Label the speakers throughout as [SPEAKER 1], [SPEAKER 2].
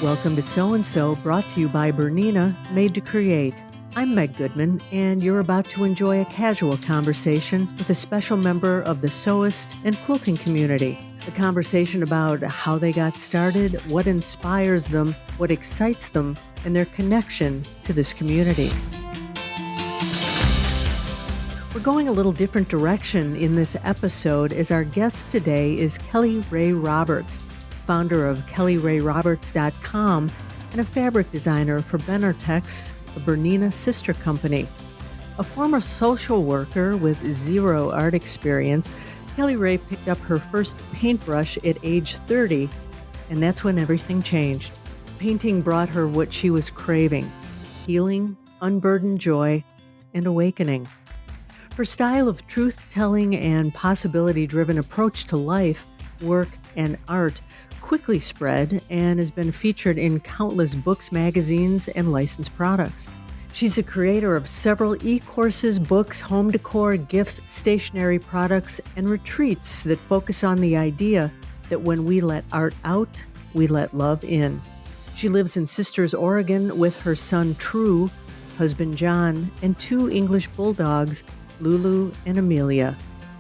[SPEAKER 1] Welcome to So and So, brought to you by Bernina, made to create. I'm Meg Goodman, and you're about to enjoy a casual conversation with a special member of the sewist and quilting community. A conversation about how they got started, what inspires them, what excites them, and their connection to this community. We're going a little different direction in this episode, as our guest today is Kelly Rae Roberts, founder of kellyrayroberts.com and a fabric designer for Benartex, a Bernina sister company. A former social worker with zero art experience, Kelly Rae picked up her first paintbrush at age 30, and that's when everything changed. Painting brought her what she was craving: healing, unburdened joy, and awakening. Her style of truth-telling and possibility-driven approach to life, work, and art quickly spread and has been featured in countless books, magazines, and licensed products. She's the creator of several e-courses, books, home decor, gifts, stationery products, and retreats that focus on the idea that when we let art out, we let love in. She lives in Sisters, Oregon with her son True, husband John, and 2 English bulldogs, Lulu and Amelia.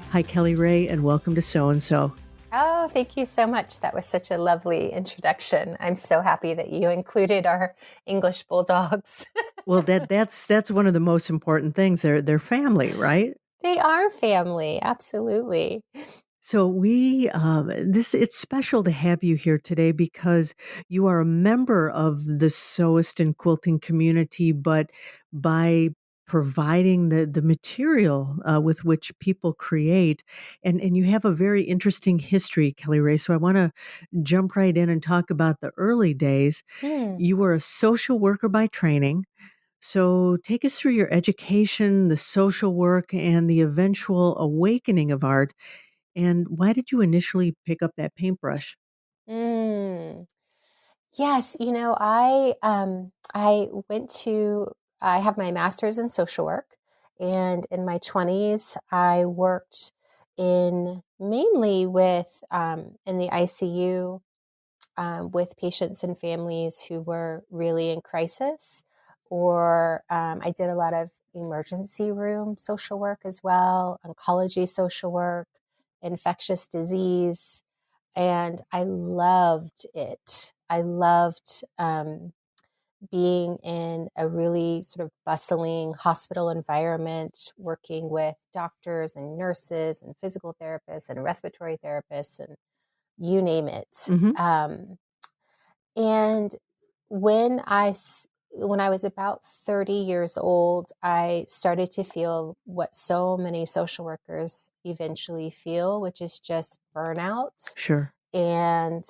[SPEAKER 1] Hi, Kelly Rae, and welcome to So and So.
[SPEAKER 2] Oh, thank you so much. That was such a lovely introduction. I'm so happy that you included our English bulldogs.
[SPEAKER 1] Well, that's one of the most important things. They're family, right?
[SPEAKER 2] They are family, absolutely.
[SPEAKER 1] So it's special to have you here today because you are a member of the sewist and quilting community, but by providing the material with which people create, and you have a very interesting history, Kelly Rae. So I want to jump right in and talk about the early days.
[SPEAKER 2] Hmm.
[SPEAKER 1] You were a social worker by training. So take us through your education, the social work, and the eventual awakening of art. And why did you initially pick up that paintbrush?
[SPEAKER 2] Mm. Yes, I went to I have my master's in social work, and in my 20s I worked in mainly with in the ICU with patients and families who were really in crisis, or I did a lot of emergency room social work as well, oncology social work, infectious disease, and I loved it. I loved being in a really sort of bustling hospital environment, working with doctors and nurses and physical therapists and respiratory therapists and you name it.
[SPEAKER 1] Hmm.
[SPEAKER 2] And when when I was about 30 years old, I started to feel what so many social workers eventually feel, which is just burnout.
[SPEAKER 1] Sure.
[SPEAKER 2] And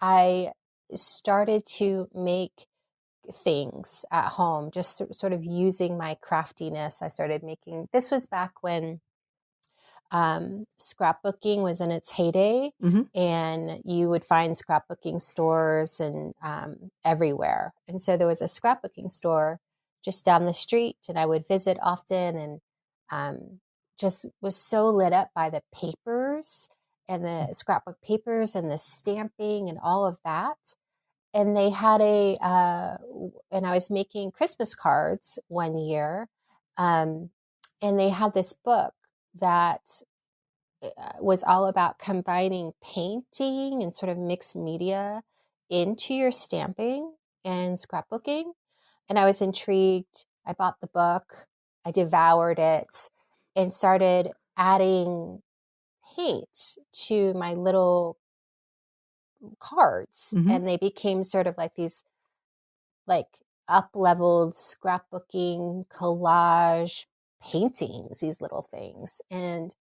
[SPEAKER 2] I started to make things at home, just sort of using my craftiness. I started making, this was back when scrapbooking was in its heyday,
[SPEAKER 1] Hmm.
[SPEAKER 2] and you would find scrapbooking stores and everywhere. And so there was a scrapbooking store just down the street, and I would visit often, and just was so lit up by the papers and the scrapbook papers and the stamping and all of that. And they had and I was making Christmas cards one year, um, and they had this book that was all about combining painting and sort of mixed media into your stamping and scrapbooking. And I was intrigued. I bought the book, I devoured it, and started adding paint to my little cards.
[SPEAKER 1] Hmm.
[SPEAKER 2] And they became sort of like these like up-leveled scrapbooking collage paintings, these little things. And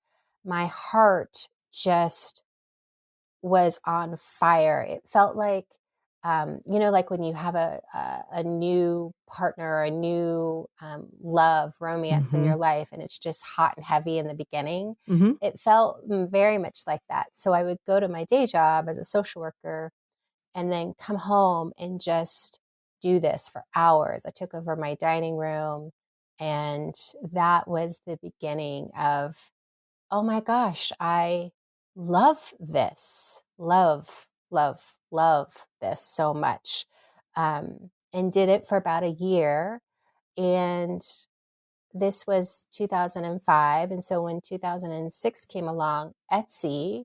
[SPEAKER 2] my heart just was on fire. It felt like, like when you have a new partner, a new love, romance in
[SPEAKER 1] Hmm.
[SPEAKER 2] your life, and it's just hot and heavy in the beginning.
[SPEAKER 1] Hmm.
[SPEAKER 2] It felt very much like that. So I would go to my day job as a social worker and then come home and just do this for hours. I took over my dining room, and that was the beginning of, oh my gosh, I love this. Love, love this so much. And did it for about a year. And this was 2005. And so when 2006 came along, Etsy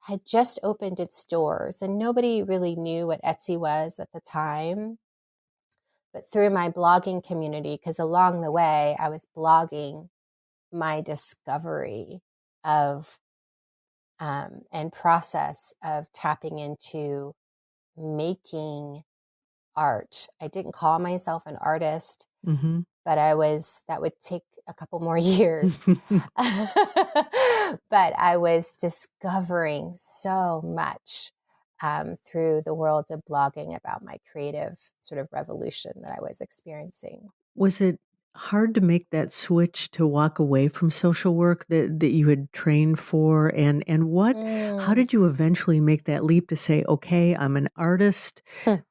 [SPEAKER 2] had just opened its doors, and nobody really knew what Etsy was at the time. But through my blogging community, because along the way I was blogging my discovery of and process of tapping into making art. I didn't call myself an artist,
[SPEAKER 1] Mm-hmm.
[SPEAKER 2] but that would take a couple more years. But I was discovering so much through the world of blogging about my creative sort of revolution that I was experiencing.
[SPEAKER 1] Was it hard to make that switch to walk away from social work that you had trained for? And how
[SPEAKER 2] Mm.
[SPEAKER 1] did you eventually make that leap to say, okay, I'm an artist.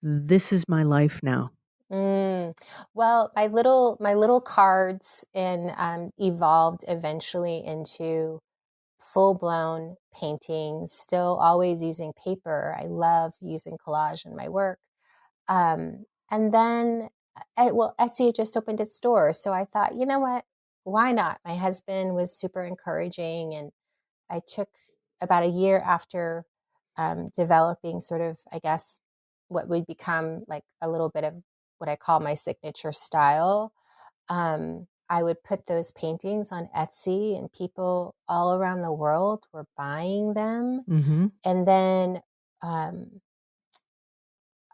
[SPEAKER 1] This is my life now?
[SPEAKER 2] Mm. Well, my little cards and evolved eventually into full blown paintings. Still always using paper. I love using collage in my work. And then, well, Etsy just opened its doors, so I thought, you know what? Why not? My husband was super encouraging, and I took about a year after developing sort of, I guess, what would become like a little bit of what I call my signature style. I would put those paintings on Etsy, and people all around the world were buying them.
[SPEAKER 1] Mm-hmm.
[SPEAKER 2] And then, um,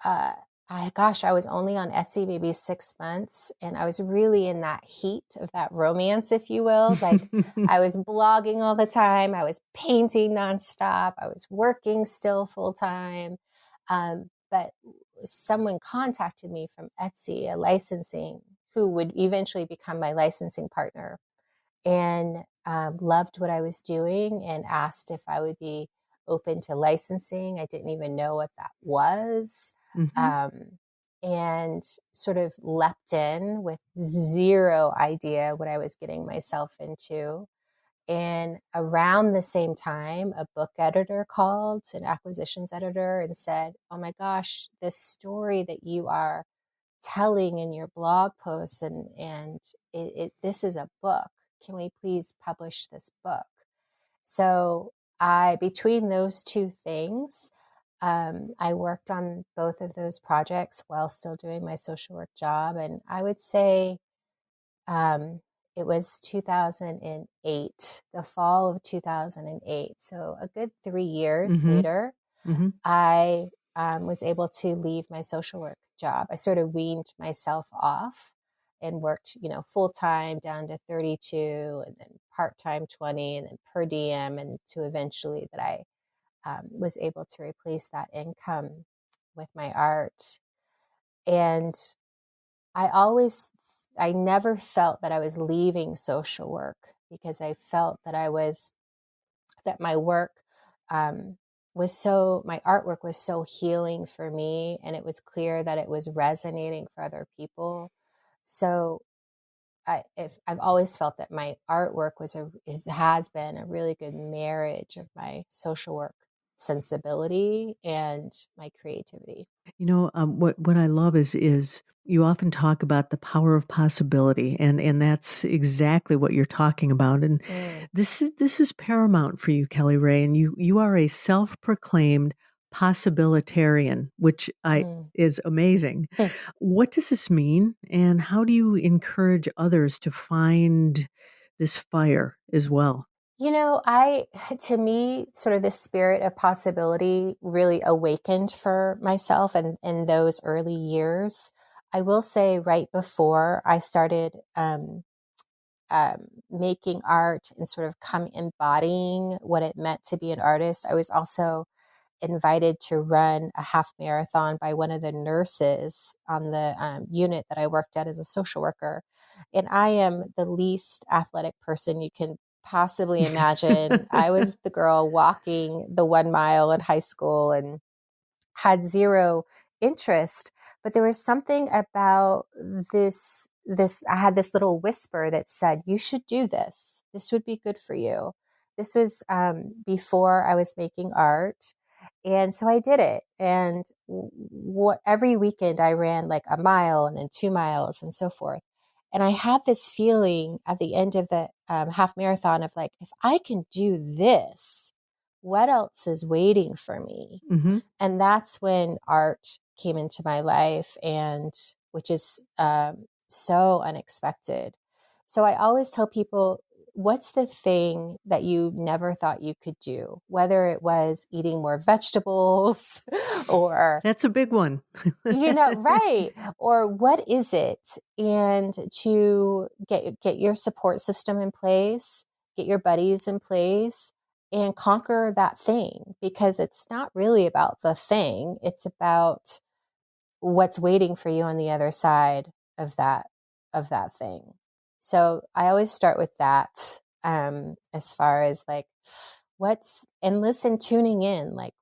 [SPEAKER 2] uh, I was only on Etsy maybe 6 months, and I was really in that heat of that romance, if you will. Like, I was blogging all the time, I was painting nonstop, I was working still full time. But someone contacted me from Etsy, a licensing, who would eventually become my licensing partner, and loved what I was doing and asked if I would be open to licensing. I didn't even know what that was.
[SPEAKER 1] Mm-hmm.
[SPEAKER 2] Um, and sort of leapt in with zero idea what I was getting myself into. And around the same time, a book editor called, an acquisitions editor, and said, "Oh my gosh, this story that you are telling in your blog posts, and this is a book. Can we please publish this book?" So I, between those two things, I worked on both of those projects while still doing my social work job. And I would say um, it was 2008, the fall of 2008. So a good 3 years
[SPEAKER 1] Mm-hmm.
[SPEAKER 2] later,
[SPEAKER 1] Mm-hmm.
[SPEAKER 2] I was able to leave my social work job. I sort of weaned myself off and worked, full time down to 32, and then part time 20, and then per diem, and to eventually that I was able to replace that income with my art. And I always, I never felt that I was leaving social work, because I felt that that my work my artwork was so healing for me, and it was clear that it was resonating for other people. So I've always felt that my artwork has been a really good marriage of my social work sensibility and my creativity.
[SPEAKER 1] What I love is you often talk about the power of possibility, and that's exactly what you're talking about. And
[SPEAKER 2] Mm,
[SPEAKER 1] this is paramount for you, Kelly Rae, and you are a self-proclaimed possibilitarian, which I
[SPEAKER 2] mm.
[SPEAKER 1] is amazing. What does this mean, and how do you encourage others to find this fire as well?
[SPEAKER 2] To me, sort of the spirit of possibility really awakened for myself in those early years. I will say, right before I started making art and sort of embodying what it meant to be an artist, I was also invited to run a half marathon by one of the nurses on the unit that I worked at as a social worker. And I am the least athletic person you can possibly imagine. I was the girl walking the 1 mile in high school and had zero interest, but there was something about this I had this little whisper that said, "You should do this. This would be good for you." This was before I was making art, And so I did it. And every weekend I ran like a mile and then 2 miles and so forth. And I had this feeling at the end of the half marathon of like, if I can do this, what else is waiting for me?
[SPEAKER 1] Mm-hmm.
[SPEAKER 2] And that's when art came into my life, and which is so unexpected. So I always tell people, what's the thing that you never thought you could do? Whether it was eating more vegetables or,
[SPEAKER 1] That's a big one.
[SPEAKER 2] right. Or what is it? And to get your support system in place, get your buddies in place, and conquer that thing, because it's not really about the thing. It's about what's waiting for you on the other side of that thing. So I always start with that, as far as like tuning in, like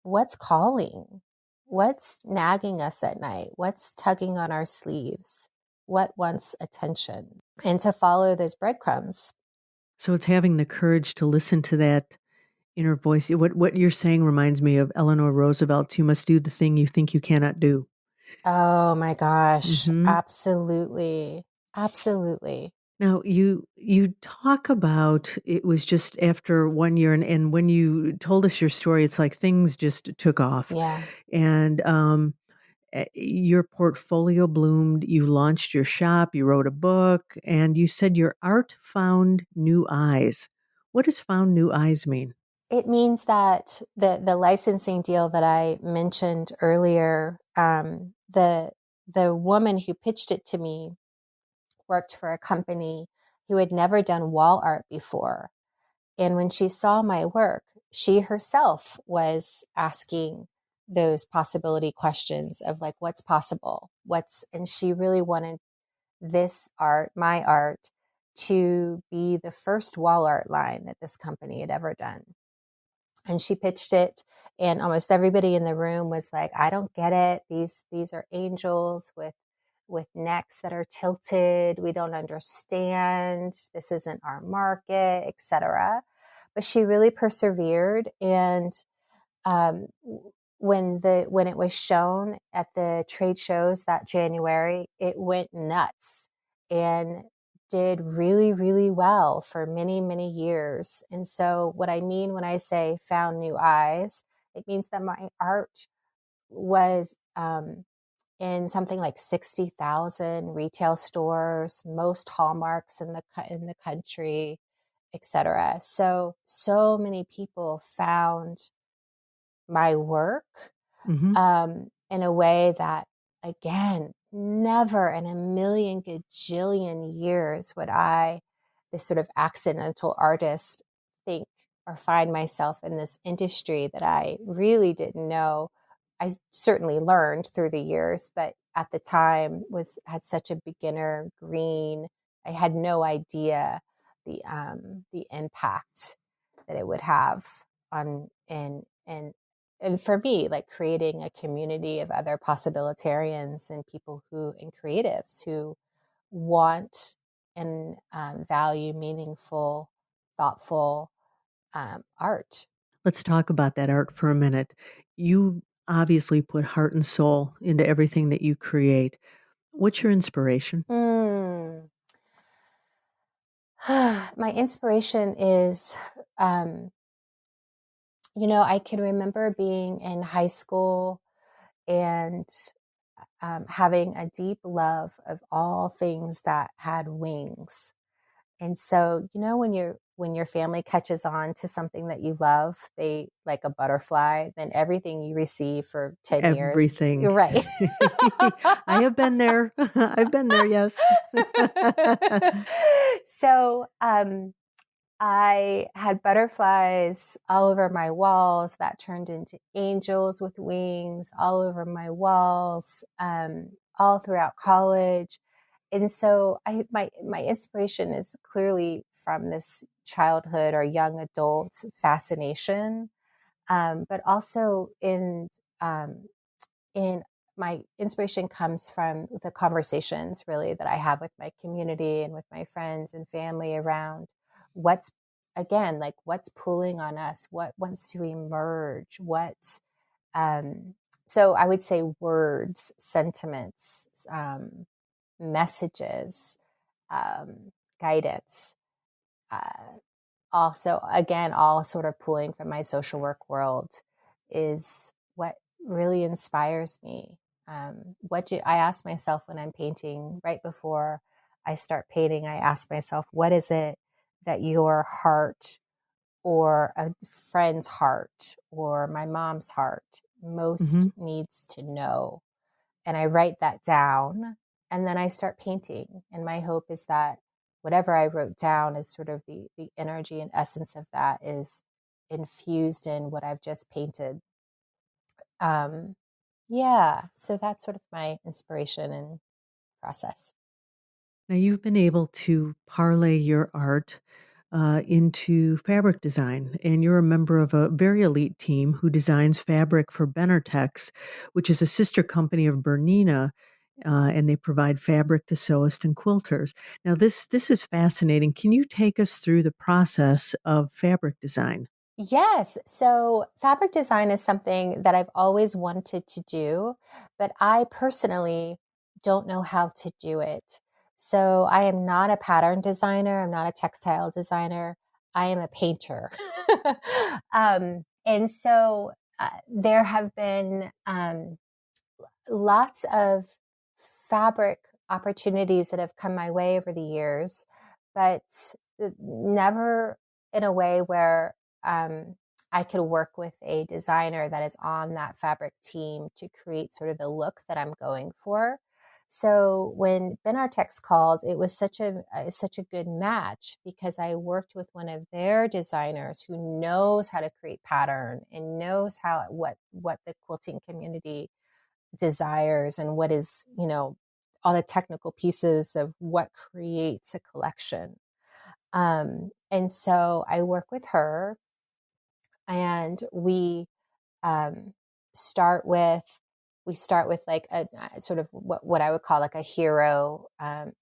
[SPEAKER 2] what's calling, what's nagging us at night, what's tugging on our sleeves, what wants attention, and to follow those breadcrumbs.
[SPEAKER 1] So it's having the courage to listen to that inner voice. What you're saying reminds me of Eleanor Roosevelt. You must do the thing you think you cannot do.
[SPEAKER 2] Oh my gosh,
[SPEAKER 1] Mm-hmm.
[SPEAKER 2] absolutely. Absolutely.
[SPEAKER 1] Now you talk about it was just after 1 year, and when you told us your story, it's like things just took off,
[SPEAKER 2] Yeah.
[SPEAKER 1] and your portfolio bloomed. You launched your shop. You wrote a book, and you said your art found new eyes. What does "found new eyes" mean?
[SPEAKER 2] It means that the licensing deal that I mentioned earlier, the woman who pitched it to me worked for a company who had never done wall art before. And when she saw my work, she herself was asking those possibility questions of like, what's possible? And she really wanted this art, my art, to be the first wall art line that this company had ever done. And she pitched it, and almost everybody in the room was like, I don't get it. These are angels with necks that are tilted. We don't understand. This isn't our market, etc. But she really persevered, and um, when it was shown at the trade shows that January, it went nuts and did really, really well for many, many years. And so what I mean when I say found new eyes, it means that my art was in something like 60,000 retail stores, most Hallmarks in the country, etc. So many people found my work
[SPEAKER 1] Mm-hmm.
[SPEAKER 2] in a way that, again, never in a million gajillion years would I, this sort of accidental artist, think or find myself in this industry that I really didn't know. I certainly learned through the years, but at the time had such a beginner green. I had no idea the impact that it would have on and for me, like creating a community of other possibilitarians and people and creatives who want and value meaningful, thoughtful art.
[SPEAKER 1] Let's talk about that art for a minute. You obviously put heart and soul into everything that you create. What's your inspiration?
[SPEAKER 2] Mm. My inspiration is, um, I can remember being in high school and having a deep love of all things that had wings. And so, when your family catches on to something that you love, they like a butterfly, then everything you receive for 10 years,
[SPEAKER 1] Everything.
[SPEAKER 2] you're right.
[SPEAKER 1] I have been there. I've been there, yes.
[SPEAKER 2] So, I had butterflies all over my walls that turned into angels with wings all over my walls, all throughout college. And so my inspiration is clearly from this childhood or young adult fascination, but also um, in my inspiration comes from the conversations really that I have with my community and with my friends and family around what's again, like what's pulling on us, what wants to emerge, um, so I would say words, sentiments, messages, guidance. Uh, Also, again, all sort of pulling from my social work world is what really inspires me. What do I ask myself when I'm painting right before I start painting? I ask myself, what is it that your heart or a friend's heart or my mom's heart most
[SPEAKER 1] Hmm.
[SPEAKER 2] needs to know? And I write that down and then I start painting. And my hope is that whatever I wrote down is sort of the energy and essence of that is infused in what I've just painted. Um, yeah, so that's sort of my inspiration and process.
[SPEAKER 1] Now, you've been able to parlay your art into fabric design, and you're a member of a very elite team who designs fabric for Benartex, which is a sister company of Bernina, and they provide fabric to sewists and quilters. Now, this is fascinating. Can you take us through the process of fabric design?
[SPEAKER 2] Yes. So fabric design is something that I've always wanted to do, but I personally don't know how to do it. So I am not a pattern designer. I'm not a textile designer. I am a painter. And so there have been lots of fabric opportunities that have come my way over the years, but never in a way where I could work with a designer that is on that fabric team to create sort of the look that I'm going for. So when Benartex called, it was such a good match because I worked with one of their designers who knows how to create pattern and knows how what the quilting community desires and what is, all the technical pieces of what creates a collection. And so I work with her and um, start with we start with like a sort of what I would call like a hero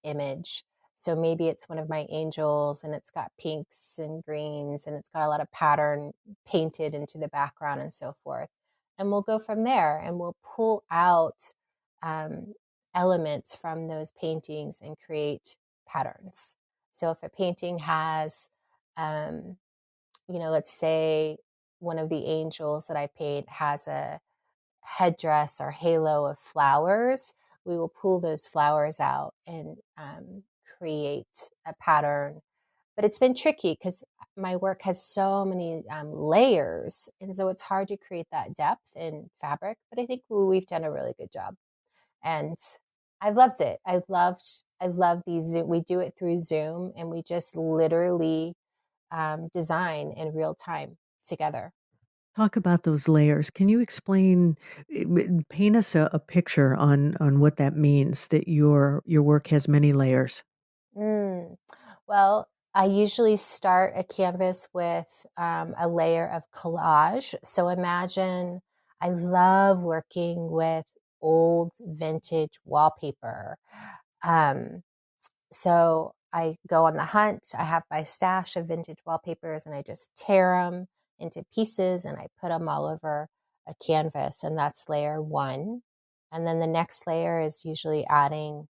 [SPEAKER 2] image. So maybe it's one of my angels and it's got pinks and greens and it's got a lot of pattern painted into the background and so forth. And we'll go from there and we'll pull out um, elements from those paintings and create patterns. So if a painting has let's say one of the angels that I paint has a headdress or halo of flowers, we will pull those flowers out and create a pattern. But it's been tricky because my work has so many layers. And so it's hard to create that depth in fabric. But I think we've done a really good job. And I've loved it. I love these Zoom. We do it through Zoom and we just literally design in real time together.
[SPEAKER 1] Talk about those layers. Can you explain, paint us a picture on what that means, that your work has many layers?
[SPEAKER 2] Mm. Well, I usually start a canvas with a layer of collage. So imagine I love working with old vintage wallpaper. Um, So I go on the hunt. I have my stash of vintage wallpapers and I just tear them into pieces and I put them all over a canvas. And that's layer one. And then the next layer is usually adding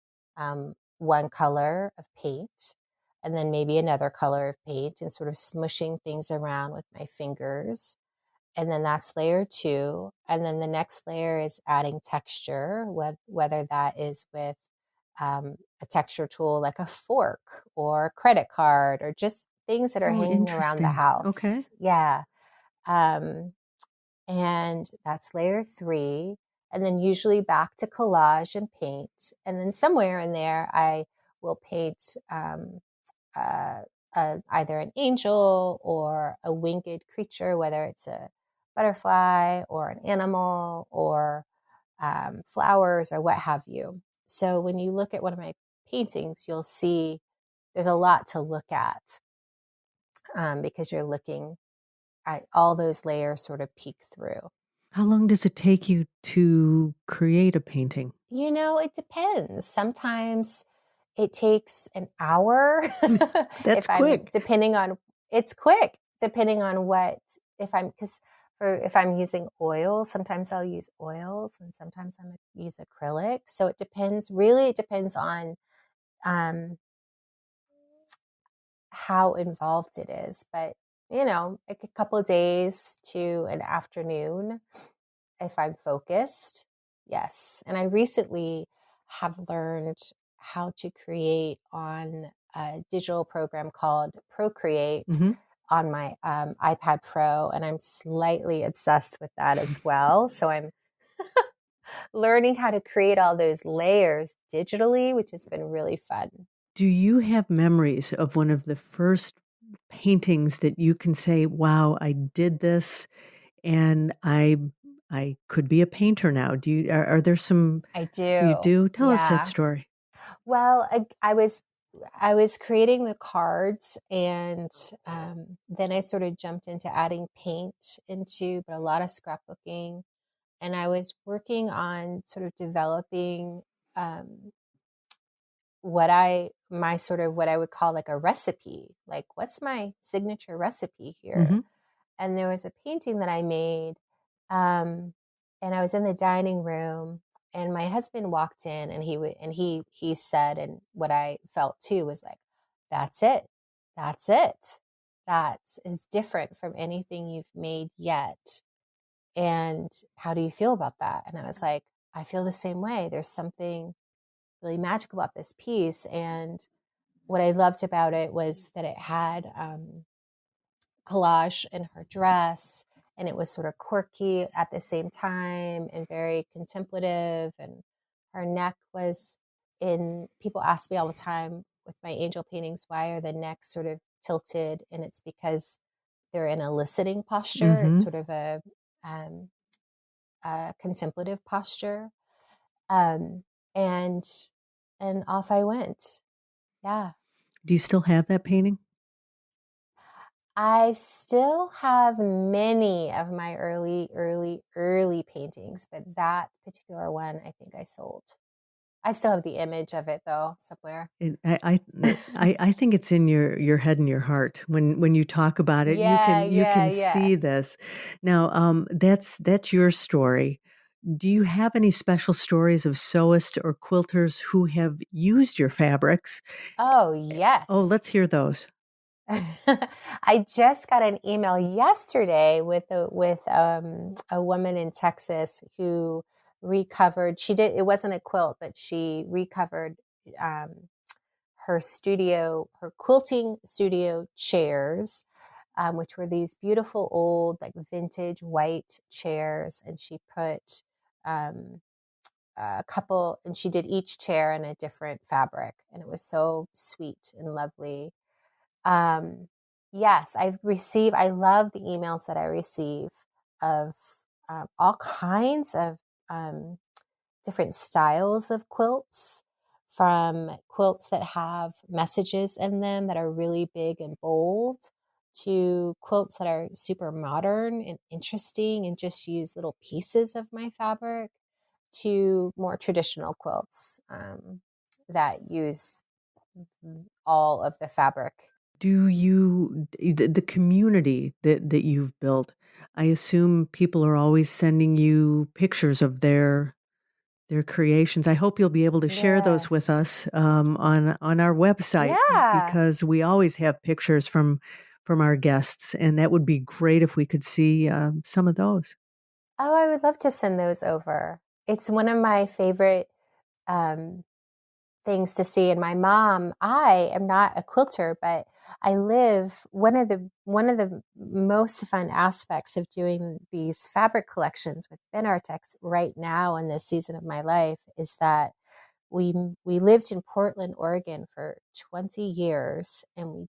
[SPEAKER 2] one color of paint and then maybe another color of paint and sort of smushing things around with my fingers. And then that's layer two. And then the next layer is adding texture, whether that is with a texture tool like a fork or a credit card or just things that are
[SPEAKER 1] Oh,
[SPEAKER 2] hanging around the
[SPEAKER 1] interesting. Okay.
[SPEAKER 2] house. Yeah. Um, and that's layer three. And then usually back to collage and paint. And then somewhere in there, I will paint uh, either an angel or a winged creature, whether it's a butterfly or an animal or flowers or what have you. So when you look at one of my paintings, you'll see there's a lot to look at because you're looking at all those layers sort of peek through.
[SPEAKER 1] How long does it take you to create a painting?
[SPEAKER 2] It depends. Sometimes it takes an hour
[SPEAKER 1] That's
[SPEAKER 2] if I'm
[SPEAKER 1] quick.
[SPEAKER 2] depending on it's quick depending on what, if I'm using oils, sometimes I'll use oils and sometimes I'm use acrylic. So it depends on um, how involved it is. But, like a couple of days to an afternoon, if I'm focused, yes. And I recently have learned how to create on a digital program called Procreate
[SPEAKER 1] Hmm.
[SPEAKER 2] on my iPad Pro, and I'm slightly obsessed with that as well. So I'm learning how to create all those layers digitally, which has been really fun.
[SPEAKER 1] Do you have memories of one of the first paintings that you can say, "Wow, I did this, and I could be a painter now"? Are there some
[SPEAKER 2] I
[SPEAKER 1] you
[SPEAKER 2] do.
[SPEAKER 1] do? Tell us that
[SPEAKER 2] Yeah.
[SPEAKER 1] story.
[SPEAKER 2] Well, I was creating the cards, and then I sort of jumped into adding paint into, but a lot of scrapbooking, and I was working on sort of developing um, what I would call like a recipe. Like, what's my signature recipe here?
[SPEAKER 1] Mhm.
[SPEAKER 2] And there was a painting that I made, um, and I was in the dining room, and my husband walked in, and he said, and what I felt too was like, "That's it, that's it, that is different from anything you've made yet." And how do you feel about that? And I was like, I feel the same way. There's something really magical about this piece, and what I loved about it was that it had collage in her dress, and it was sort of quirky at the same time and very contemplative, and her neck was in people ask me all the time with my angel paintings, why are the necks sort of tilted, and it's because they're in a listening posture. It's
[SPEAKER 1] Mhm.
[SPEAKER 2] sort of um, a contemplative posture, um, and off I went. Yeah.
[SPEAKER 1] Do you still have that painting?
[SPEAKER 2] I still have many of my early, early, early paintings, but that particular one I think I sold. I still have the image of it though, somewhere.
[SPEAKER 1] And I think it's in your head and your heart. When you talk about it,
[SPEAKER 2] Yeah,
[SPEAKER 1] you
[SPEAKER 2] yeah,
[SPEAKER 1] can
[SPEAKER 2] yeah.
[SPEAKER 1] see this. Now, that's your story. Do you have any special stories of sewists or quilters who have used your fabrics?
[SPEAKER 2] Oh,
[SPEAKER 1] Oh,
[SPEAKER 2] yes.
[SPEAKER 1] let's hear those.
[SPEAKER 2] I just got an email yesterday with a woman in Texas who recovered. It wasn't a quilt, but she recovered um, her quilting studio chairs, which were these beautiful old, like vintage white chairs. And she put um, and she did each chair in a different fabric. And it was so sweet and lovely. Um, yes, I love the emails that I receive of all kinds of um, different styles of quilts, from quilts that have messages in them that are really big and bold, to quilts that are super modern and interesting and just use little pieces of my fabric, to more traditional quilts that use all of the fabric.
[SPEAKER 1] Do you the community that you've built, I assume people are always sending you pictures of their creations. I hope you'll be able to share
[SPEAKER 2] Yeah.
[SPEAKER 1] those with us, on our website,
[SPEAKER 2] Yeah.
[SPEAKER 1] because we always have pictures from our guests, and that would be great if we could see, some of those.
[SPEAKER 2] Oh, I would love to send those over. It's one of my favorite um, things to see. And my mom, I am not a quilter, but I live one of the most fun aspects of doing these fabric collections with Benartex right now in this season of my life is that we we lived in Portland, Oregon for 20 years, and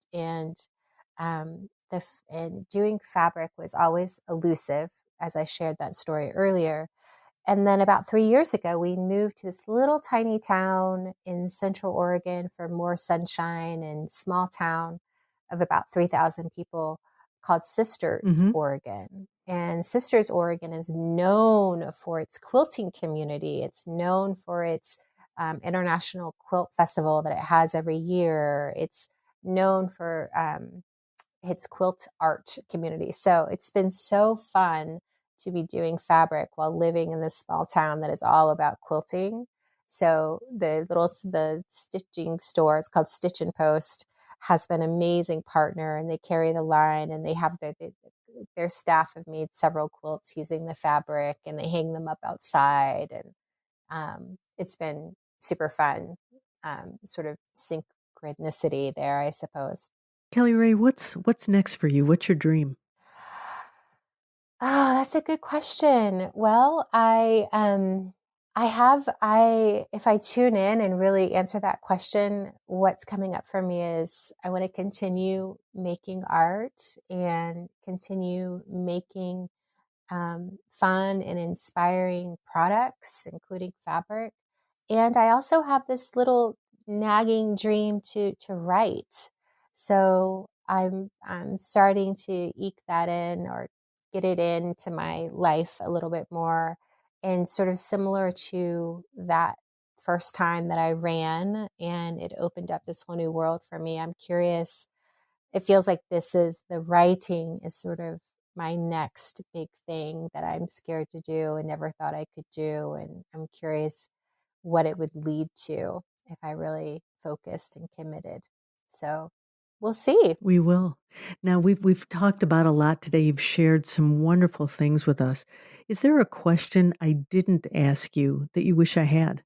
[SPEAKER 2] doing fabric was always elusive, as I shared that story earlier. And then about 3 years ago, we moved to this little tiny town in Central Oregon for more sunshine, and small town of about 3,000 people called Sisters,
[SPEAKER 1] Mhm.
[SPEAKER 2] Oregon. And Sisters, Oregon is known for its quilting community. It's known for its International Quilt Festival that it has every year. It's known for its quilt art community. So it's been so fun to be doing fabric while living in this small town that is all about quilting. So the stitching store, it's called Stitch and Post, has been an amazing partner, and they carry the line, and they have their staff have made several quilts using the fabric, and they hang them up outside, and it's been super fun, sort of synchronicity there, I suppose.
[SPEAKER 1] Kelly Rae, what's next for you? What's your dream?
[SPEAKER 2] Oh, that's a good question. Well, if I tune in and really answer that question, what's coming up for me is I want to continue making art and continue making fun and inspiring products, including fabric. And I also have this little nagging dream to write. So I'm starting to eke that in, or get it into my life a little bit more. And sort of similar to that first time that I ran and it opened up this whole new world for me, I'm curious. It feels like the writing is sort of my next big thing that I'm scared to do and never thought I could do. And I'm curious what it would lead to if I really focused and committed. So we'll see.
[SPEAKER 1] We will. Now, we've talked about a lot today. You've shared some wonderful things with us. Is there a question I didn't ask you that you wish I had?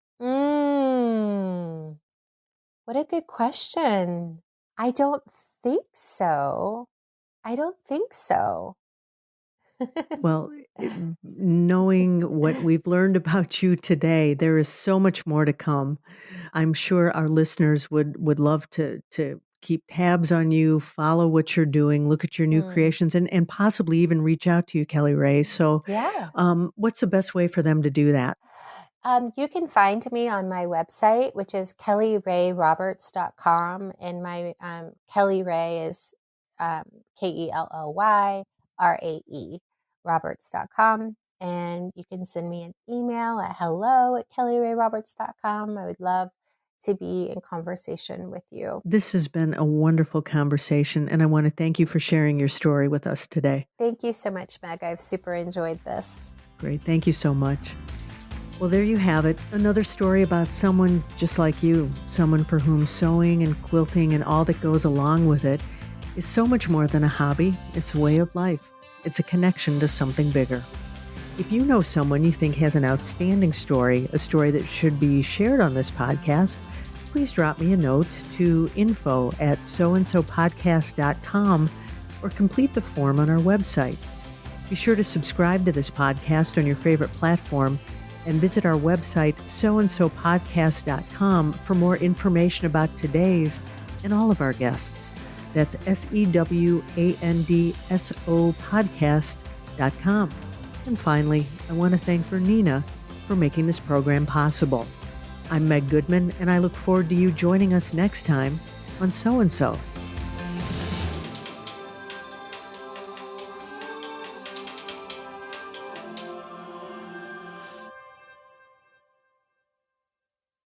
[SPEAKER 2] What a good question. I don't think so. I don't think so.
[SPEAKER 1] Well, knowing what we've learned about you today, there is so much more to come. I'm sure our listeners would love to keep tabs on you, follow what you're doing, look at your new creations, and possibly even reach out to you, Kelly Rae. So,
[SPEAKER 2] Yeah.
[SPEAKER 1] what's the best way for them to do that?
[SPEAKER 2] You can find me on my website, which is kellyrayroberts.com. And my Kelly Rae is KELLYRAE, Roberts.com. And you can send me an email at hello@kellyrayroberts.com. I would love to be in conversation with you.
[SPEAKER 1] This has been a wonderful conversation, and I want to thank you for sharing your story with us today.
[SPEAKER 2] Thank you so much, Meg. I've super enjoyed this.
[SPEAKER 1] Great. Thank you so much. Well, there you have it. Another story about someone just like you, someone for whom sewing and quilting and all that goes along with it is so much more than a hobby. It's a way of life. It's a connection to something bigger. If you know someone you think has an outstanding story, a story that should be shared on this podcast, please drop me a note to info@soandsopodcast.com or complete the form on our website. Be sure to subscribe to this podcast on your favorite platform and visit our website, soandsopodcast.com, for more information about today's and all of our guests. That's SEWANDSO podcast.com. And finally, I want to thank Bernina for making this program possible. I'm Meg Goodman, and I look forward to you joining us next time on So and So.